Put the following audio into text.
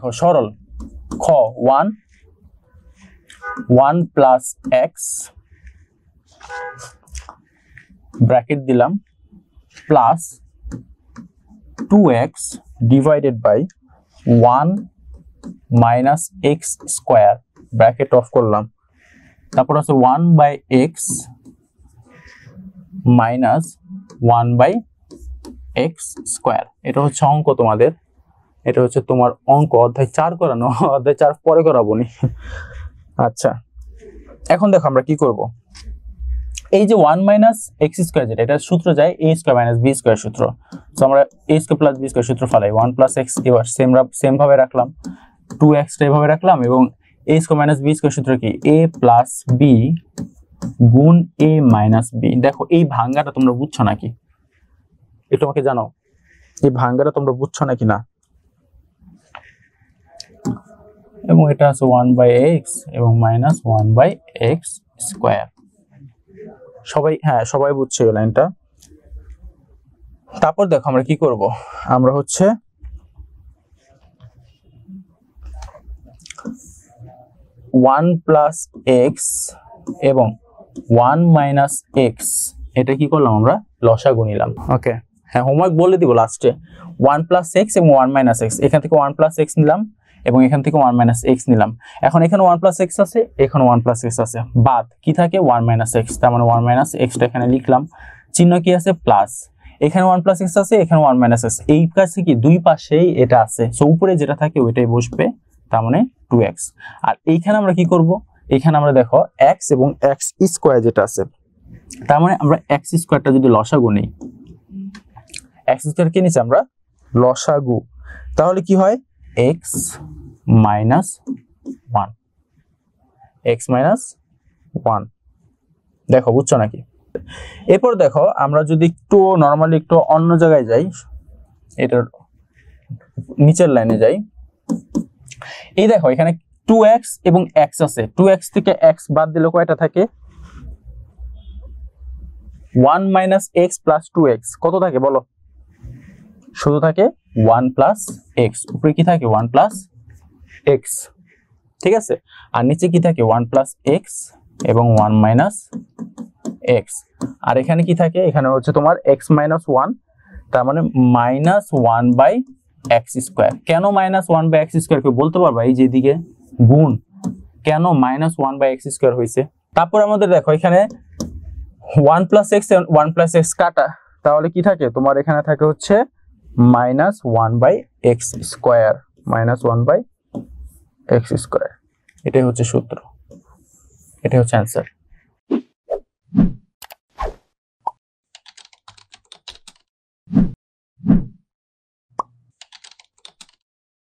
দেখো সরল খ 1 প্লাস এক্স ব্র্যাকেট দিলাম plus 2x divided by 1 minus x square bracket off করলাম, তারপর আছে 1 by x minus 1 by x square. এটা হচ্ছে অঙ্ক তোমাদের, এটা হচ্ছে তোমার অঙ্ক অধ্যায় 4 করানো, অধ্যায় 4 পরে করাবো নি। আচ্ছা এখন দেখো আমরা কি করব, এই যে 1 মাইনাস এক্স স্কোয়ার যেটা এটা সূত্র যায় a square minus b square সূত্র, তো আমরা a square plus b square সূত্র ফালাই 1 প্লাস এক্স এবার সেম ভাবে রাখলাম, 2x এভাবে রাখলাম এবং a square minus b square সূত্র কি a প্লাস বি গুণ a মাইনাস বি। দেখো এই ভাঙ্গাটা তোমরা বুঝছো নাকি, একটু আমাকে জানাও এই ভাঙ্গাটা তোমরা বুঝছো নাকি না। এবং এটা আছে 1 বাই এক্স এবং মাইনাস 1 বাই এক্স স্কোয়ার। সবাই হ্যাঁ সবাই বুঝছে এই লাইনটা। তারপর দেখো আমরা কি করব, আমরা হচ্ছে 1 প্লাস এক্স এবং 1 মাইনাস এক্স এটা কি করলাম আমরা লসাগু নিলাম। ওকে হ্যাঁ হোমওয়ার্ক বলে দিব লাস্টে। 1 প্লাস এক্স এবং 1 মাইনাস এক্স, এখান থেকে 1 প্লাস এক্স নিলাম এবং এখান থেকে 1 মাইনাস এক্স নিলাম। এখন এখানে 1 প্লাস এক্স আছে, এখানে 1 প্লাস এক্স আছে, বাদ কি থাকে 1 মাইনাস এক্স, তার মানে 1 মাইনাস এক্সটা এখানে লিখলাম, চিহ্ন কি আছে প্লাস, এখানে 1 প্লাস এক্স আছে, এখানে 1 মাইনাস এক্স, এই কাছে কি দুই পাশেই এটা আছে, সো উপরে যেটা থাকে ওইটাই বসবে, তার মানে 2x। আর এইখানে আমরা কি করব, এখানে আমরা দেখো x এবং x স্কয়ার যেটা আছে, তার মানে আমরা x স্কয়ারটা যদি লসাগু নেই, x স্কয়ার কি নিছি আমরা লসাগু, তাহলে কি হয় x মাইনাস 1, x মাইনাস 1। দেখো বুঝছো নাকি। এরপর দেখো আমরা যদি একটু নরমালি একটু অন্য জায়গায় যাই, এটার নিচের লাইনে যাই, এই দেখো এখানে 2x এবং x আছে, 2x থেকে x বাদ দিলে কয়টা থাকে 1 মাইনাস x প্লাস 2x, কত থাকে বলো, শুধু থাকে 1 প্লাস x, উপরে কি থাকে 1 প্লাস x, ঠিক আছে, আর নিচে কি থাকে 1 প্লাস x এবং 1 মাইনাস x, আর এখানে কি থাকে, এখানে হচ্ছে তোমার x মাইনাস 1, তার মানে মাইনাস 1 বাই x স্কয়ার। কেন মাইনাস 1 বাই x স্কয়ার কেউ বলতে পারবা, এই যে এদিকে গুণ, কেন মাইনাস 1 বাই x স্কয়ার হয়েছে। তারপর আমাদের দেখো এখানে 1 প্লাস x 1 প্লাস x কাটা, তাহলে কি থাকে তোমার এখানে থাকে হচ্ছে minus 1 by x square, minus 1 by x square. এটাই হচ্ছে সূত্র, এটাই হচ্ছে অ্যান্সার।